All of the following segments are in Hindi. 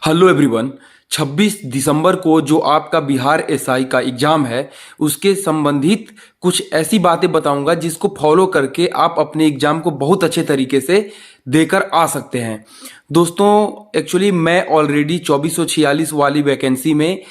Hello everyone. 26 दिसंबर को जो आपका बिहार एसआई का एग्जाम है उसके संबंधित कुछ ऐसी बातें बताऊंगा जिसको फॉलो करके आप अपने एग्जाम को बहुत अच्छे तरीके से देकर आ सकते हैं। दोस्तों, एक्चुअली मैं ऑलरेडी 2446 वाली वैकेंसी में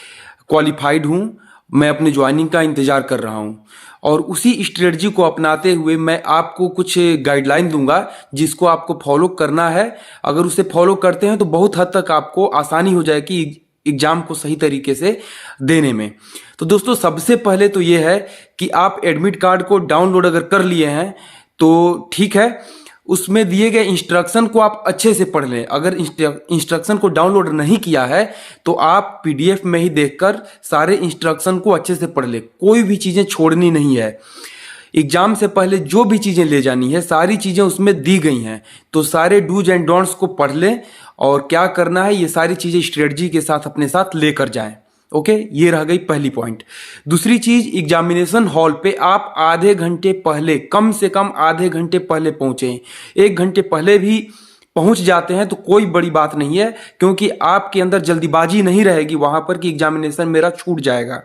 क्वालिफाइड हूँ। मैं अपने ज्वाइनिंग का इंतजार कर रहा हूँ और उसी स्ट्रेटजी को अपनाते हुए मैं आपको कुछ गाइडलाइन दूंगा जिसको आपको फॉलो करना है। अगर उसे फॉलो करते हैं तो बहुत हद तक आपको आसानी हो जाएगी एग्जाम को सही तरीके से देने में। तो दोस्तों, सबसे पहले तो ये है कि आप एडमिट कार्ड को डाउनलोड अगर कर लिए हैं तो ठीक है, उसमें दिए गए इंस्ट्रक्शन को आप अच्छे से पढ़ लें। अगर इंस्ट्रक्शन को डाउनलोड नहीं किया है तो आप पीडीएफ में ही देखकर सारे इंस्ट्रक्शन को अच्छे से पढ़ लें। कोई भी चीज़ें छोड़नी नहीं है। एग्जाम से पहले जो भी चीज़ें ले जानी है सारी चीज़ें उसमें दी गई हैं, तो सारे डूज एंड डोंट्स को पढ़ लें और क्या करना है ये सारी चीज़ें स्ट्रेटजी के साथ अपने साथ लेकर जाएं। ओके, ये रह गई पहली पॉइंट। दूसरी चीज, एग्जामिनेशन हॉल पे आप आधे घंटे पहले, कम से कम आधे घंटे पहले पहुंचे। 1 घंटे पहले भी पहुंच जाते हैं तो कोई बड़ी बात नहीं है, क्योंकि आपके अंदर जल्दीबाजी नहीं रहेगी वहां पर कि एग्जामिनेशन मेरा छूट जाएगा।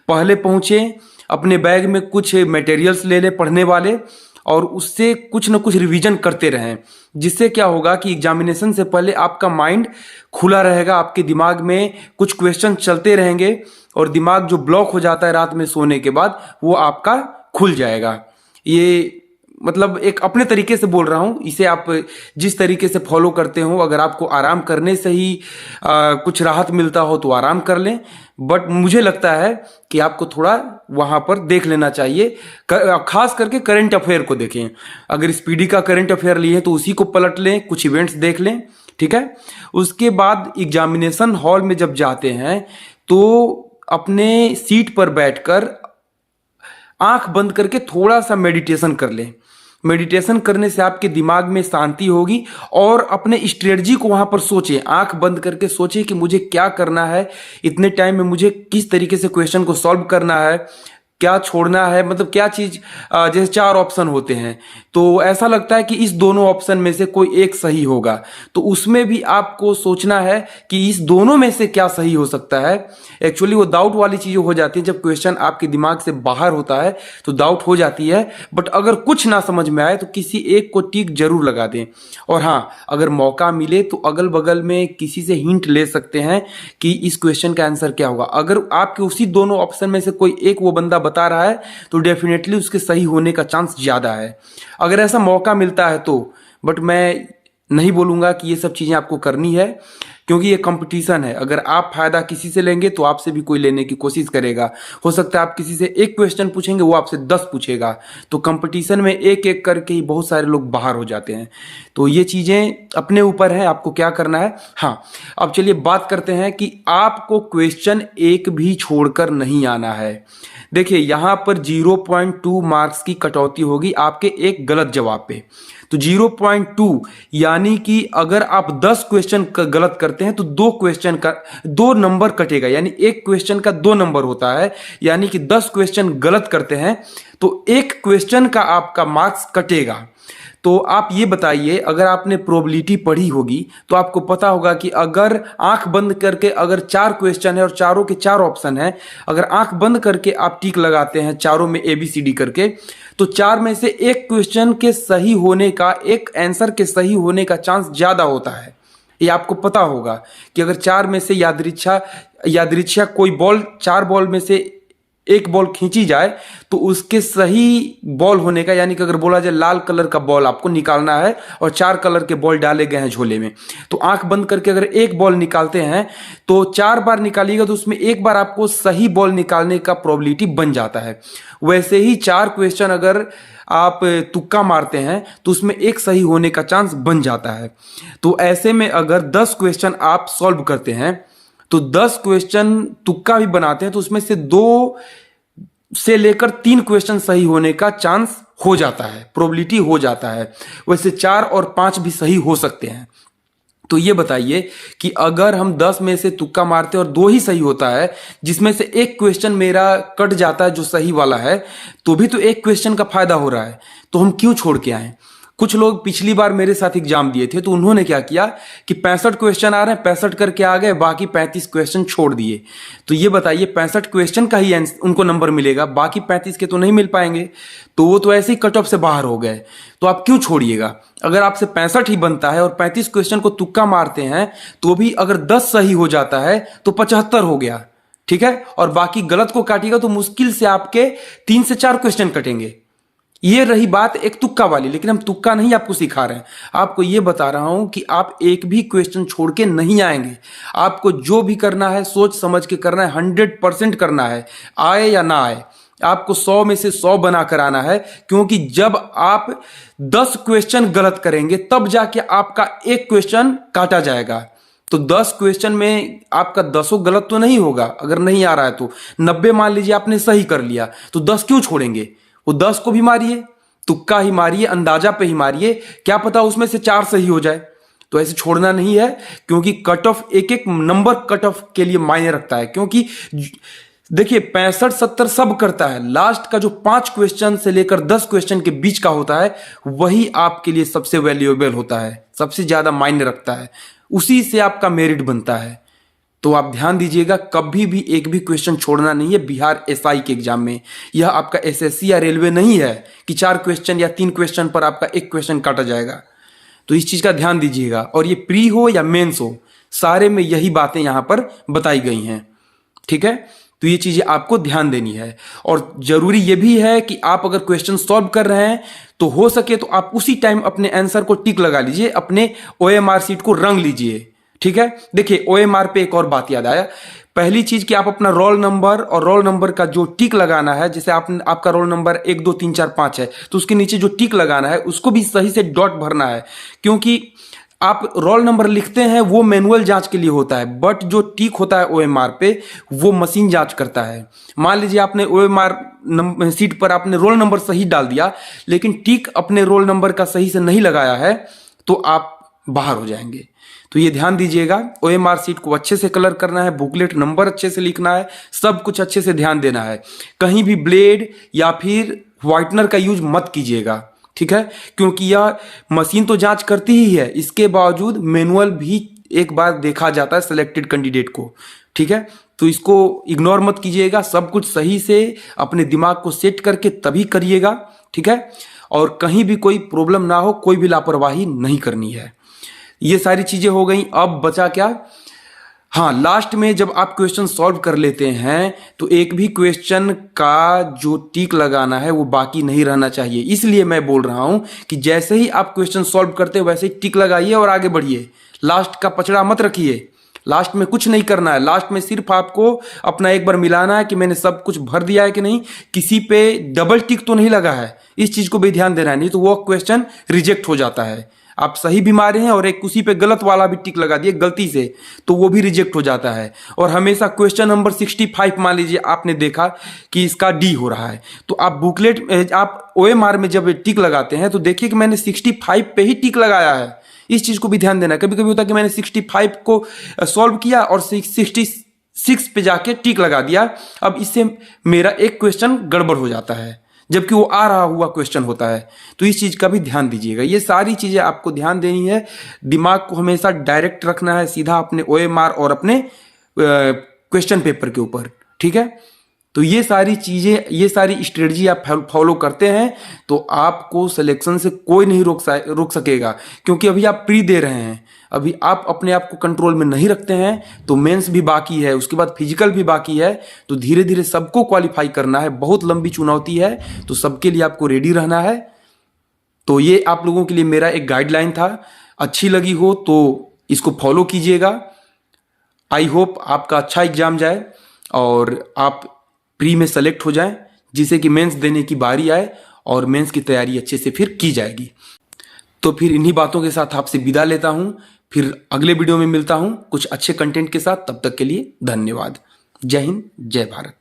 पहले पहुंचे, अपने बैग में कुछ मटेरियल्स ले ले पढ़ने वाले और उससे कुछ न कुछ रिवीजन करते रहें, जिससे क्या होगा कि एग्जामिनेशन से पहले आपका माइंड खुला रहेगा। आपके दिमाग में कुछ क्वेश्चन चलते रहेंगे और दिमाग जो ब्लॉक हो जाता है रात में सोने के बाद वो आपका खुल जाएगा। ये मतलब एक अपने तरीके से बोल रहा हूँ, इसे आप जिस तरीके से फॉलो करते हो, अगर आपको आराम करने से ही कुछ राहत मिलता हो तो आराम कर लें, बट मुझे लगता है कि आपको थोड़ा वहाँ पर देख लेना चाहिए। खास करके करंट अफेयर को देखें। अगर स्पीडी का करंट अफेयर लिए तो उसी को पलट लें, कुछ इवेंट्स देख लें, ठीक है। उसके बाद एग्जामिनेशन हॉल में जब जाते हैं तो अपने सीट पर बैठकर आंख बंद करके थोड़ा सा मेडिटेशन कर लें। मेडिटेशन करने से आपके दिमाग में शांति होगी और अपने स्ट्रेटजी को वहां पर सोचें। आंख बंद करके सोचें कि मुझे क्या करना है, इतने टाइम में मुझे किस तरीके से क्वेश्चन को सॉल्व करना है, क्या छोड़ना है, मतलब क्या चीज। जैसे 4 ऑप्शन होते हैं तो ऐसा लगता है कि इस दोनों ऑप्शन में से कोई एक सही होगा, तो उसमें भी आपको सोचना है कि इस दोनों में से क्या सही हो सकता है। एक्चुअली वो डाउट वाली चीजें हो जाती है जब क्वेश्चन आपके दिमाग से बाहर होता है तो डाउट हो जाती है। बट अगर कुछ ना समझ में आए तो किसी एक को टिक जरूर लगा दें। और हाँ, अगर मौका मिले तो अगल बगल में किसी से हिंट ले सकते हैं कि इस क्वेश्चन का आंसर क्या होगा। अगर आपके उसी दोनों ऑप्शन में से कोई एक वो बंदा बता रहा है तो डेफिनेटली उसके सही होने का चांस ज्यादा है, अगर ऐसा मौका मिलता है तो। बट मैं नहीं बोलूंगा कि ये सब चीजें आपको करनी है, क्योंकि ये कंपटीशन है। अगर आप फायदा किसी से लेंगे तो आपसे भी कोई लेने की कोशिश करेगा। हो सकता है आप किसी से एक क्वेश्चन पूछेंगे, वो आपसे 10 पूछेगा, तो कंपटीशन में एक एक करके ही बहुत सारे लोग बाहर हो जाते हैं। तो ये चीजें अपने ऊपर है, आपको क्या करना है। हाँ, अब चलिए बात करते हैं कि आपको क्वेश्चन एक भी छोड़कर नहीं आना है। देखिए, यहां पर 0.2 मार्क्स की कटौती होगी आपके एक गलत जवाब पे। तो 0.2 यानी कि अगर आप 10 क्वेश्चन गलत करते हैं तो 2 क्वेश्चन का 2 नंबर कटेगा, यानी एक क्वेश्चन का 2 नंबर होता है। यानी कि 10 क्वेश्चन गलत करते हैं तो एक क्वेश्चन का आपका मार्क्स कटेगा। तो आप ये बताइए, अगर आपने प्रोबेबिलिटी पढ़ी होगी तो आपको पता होगा कि अगर आंख बंद करके अगर 4 क्वेश्चन है और चारों के 4 ऑप्शन है, अगर आंख बंद करके आप टिक लगाते हैं चारों में ABCD करके, तो 4 में से एक क्वेश्चन के सही होने का, एक आंसर के सही होने का चांस ज्यादा होता है। ये आपको पता होगा कि अगर 4 में से यादृच्छा कोई बॉल, 4 बॉल में से एक बॉल खींची जाए तो उसके सही बॉल होने का, यानी कि अगर बोला जाए लाल कलर का बॉल आपको निकालना है और 4 कलर के बॉल डाले गए हैं झोले में, तो आंख बंद करके अगर एक बॉल निकालते हैं तो 4 बार निकालिएगा तो उसमें एक बार आपको सही बॉल निकालने का प्रोबेबिलिटी बन जाता है। वैसे ही 4 क्वेश्चन अगर आप तुक्का मारते हैं तो उसमें एक सही होने का चांस बन जाता है। तो ऐसे में अगर 10 क्वेश्चन आप सॉल्व करते हैं तो 10 क्वेश्चन तुक्का भी बनाते हैं तो उसमें से 2 से लेकर 3 क्वेश्चन सही होने का चांस हो जाता है, प्रोबेबिलिटी हो जाता है। वैसे 4 और 5 भी सही हो सकते हैं। तो ये बताइए कि अगर हम 10 में से तुक्का मारते हैं और 2 ही सही होता है, जिसमें से एक क्वेश्चन मेरा कट जाता है जो सही वाला है, तो भी तो एक क्वेश्चन का फायदा हो रहा है, तो हम क्यों छोड़ के आए। कुछ लोग पिछली बार मेरे साथ एग्जाम दिए थे तो उन्होंने क्या किया कि 65 क्वेश्चन आ रहे हैं, 65 करके आ गए, बाकी 35 क्वेश्चन छोड़ दिए। तो ये बताइए 65 क्वेश्चन का ही उनको नंबर मिलेगा, बाकी 35 के तो नहीं मिल पाएंगे, तो वो तो ऐसे ही कट ऑफ से बाहर हो गए। तो आप क्यों छोड़िएगा? अगर आपसे 65 ही बनता है और 35 क्वेश्चन को तुक्का मारते हैं तो भी अगर 10 सही हो जाता है तो 75 हो गया, ठीक है। और बाकी गलत को काटिएगा तो मुश्किल से आपके 3 से 4 क्वेश्चन कटेंगे। ये रही बात एक तुक्का वाली, लेकिन हम तुक्का नहीं आपको सिखा रहे हैं, आपको ये बता रहा हूं कि आप एक भी क्वेश्चन छोड़ के नहीं आएंगे। आपको जो भी करना है सोच समझ के करना है, 100% करना है, आए या ना आए। आपको 100 में से 100 बना कर आना है, क्योंकि जब आप 10 क्वेश्चन गलत करेंगे तब जाके आपका एक क्वेश्चन काटा जाएगा। तो 10 क्वेश्चन में आपका 10 गलत तो नहीं होगा, अगर नहीं आ रहा है तो 90 मान लीजिए आपने सही कर लिया, तो 10 क्यों छोड़ेंगे? वो 10 को भी मारिए, तुक्का ही मारिए, अंदाजा पे ही मारिए, क्या पता उसमें से 4 सही हो जाए। तो ऐसे छोड़ना नहीं है, क्योंकि कट ऑफ एक एक नंबर कट ऑफ के लिए मायने रखता है। क्योंकि देखिए 65 70 सब करता है, लास्ट का जो 5 क्वेश्चन से लेकर 10 क्वेश्चन के बीच का होता है वही आपके लिए सबसे वैल्यूएबल होता है, सबसे ज्यादा मायने रखता है, उसी से आपका मेरिट बनता है। तो आप ध्यान दीजिएगा, कभी भी एक भी क्वेश्चन छोड़ना नहीं है बिहार एसआई के एग्जाम में। यह आपका एसएससी या रेलवे नहीं है कि 4 क्वेश्चन या 3 क्वेश्चन पर आपका एक क्वेश्चन काटा जाएगा। तो इस चीज का ध्यान दीजिएगा। और ये प्री हो या मेंस हो, सारे में यही बातें यहां पर बताई गई हैं, ठीक है। तो ये चीजें आपको ध्यान देनी है। और जरूरी ये भी है कि आप अगर क्वेश्चन सॉल्व कर रहे हैं तो हो सके तो आप उसी टाइम अपने आंसर को टिक लगा लीजिए, अपने ओएमआर सीट को रंग लीजिए, ठीक है। देखिए ओएमआर पे एक और बात याद आया, पहली चीज कि आप अपना रोल नंबर और रोल नंबर का जो टिक लगाना है, जैसे आपका रोल नंबर 1 2 3 4 5 है तो उसके नीचे जो टिक लगाना है उसको भी सही से डॉट भरना है। क्योंकि आप रोल नंबर लिखते हैं वो मैनुअल जांच के लिए होता है, बट जो टिक होता है ओएमआर पे वो मशीन जांच करता है। मान लीजिए आपने ओएमआर सीट पर आपने रोल नंबर सही डाल दिया लेकिन टिक अपने रोल नंबर का सही से नहीं लगाया है तो आप बाहर हो जाएंगे। तो ये ध्यान दीजिएगा, ओएमआर सीट को अच्छे से कलर करना है, बुकलेट नंबर अच्छे से लिखना है, सब कुछ अच्छे से ध्यान देना है। कहीं भी ब्लेड या फिर व्हाइटनर का यूज मत कीजिएगा, ठीक है। क्योंकि यह मशीन तो जांच करती ही है, इसके बावजूद मैनुअल भी एक बार देखा जाता है सिलेक्टेड कैंडिडेट को, ठीक है। तो इसको इग्नोर मत कीजिएगा, सब कुछ सही से अपने दिमाग को सेट करके तभी करिएगा, ठीक है। और कहीं भी कोई प्रॉब्लम ना हो, कोई भी लापरवाही नहीं करनी है। ये सारी चीजें हो गई। अब बचा क्या? हाँ, लास्ट में जब आप क्वेश्चन सॉल्व कर लेते हैं तो एक भी क्वेश्चन का जो टिक लगाना है वो बाकी नहीं रहना चाहिए। इसलिए मैं बोल रहा हूं कि जैसे ही आप क्वेश्चन सॉल्व करते हैं वैसे ही टिक लगाइए और आगे बढ़िए। लास्ट का पचड़ा मत रखिए, लास्ट में कुछ नहीं करना है। लास्ट में सिर्फ आपको अपना एक बार मिलाना है कि मैंने सब कुछ भर दिया है कि नहीं, किसी पे डबल टिक तो नहीं लगा है, इस चीज को भी ध्यान देना है, नहीं तो वो क्वेश्चन रिजेक्ट हो जाता है। आप सही भी मारे हैं और एक उसी पे गलत वाला भी टिक लगा दिए गलती से तो वो भी रिजेक्ट हो जाता है। और हमेशा क्वेश्चन नंबर 65 मान लीजिए आपने देखा कि इसका डी हो रहा है तो आप बुकलेट आप ओएमआर में जब टिक लगाते हैं तो देखिए कि मैंने 65 पे ही टिक लगाया है। इस चीज को भी ध्यान देना है। कभी कभी होता है कि मैंने 65 को सॉल्व किया और 66 पे जाके टिक लगा दिया, अब इससे मेरा एक क्वेश्चन गड़बड़ हो जाता है जबकि वो आ रहा हुआ क्वेश्चन होता है। तो इस चीज का भी ध्यान दीजिएगा। ये सारी चीजें आपको ध्यान देनी है, दिमाग को हमेशा डायरेक्ट रखना है सीधा अपने ओएमआर और अपने क्वेश्चन पेपर के ऊपर, ठीक है। तो ये सारी चीजें, ये सारी स्ट्रेटजी आप फॉलो करते हैं तो आपको सिलेक्शन से कोई नहीं रोक सकेगा। क्योंकि अभी आप प्री दे रहे हैं, अभी आप अपने आप को कंट्रोल में नहीं रखते हैं तो मेंस भी बाकी है, उसके बाद फिजिकल भी बाकी है। तो धीरे धीरे सबको क्वालिफाई करना है, बहुत लंबी चुनौती है, तो सबके लिए आपको रेडी रहना है। तो ये आप लोगों के लिए मेरा एक गाइडलाइन था, अच्छी लगी हो तो इसको फॉलो कीजिएगा। आई होप आपका अच्छा एग्जाम जाए और आप प्री में सेलेक्ट हो जाएं, जिसे कि मेंस देने की बारी आए और मेंस की तैयारी अच्छे से फिर की जाएगी। तो फिर इन्हीं बातों के साथ आपसे विदा लेता हूं, फिर अगले वीडियो में मिलता हूं कुछ अच्छे कंटेंट के साथ। तब तक के लिए धन्यवाद। जय हिंद, जय भारत।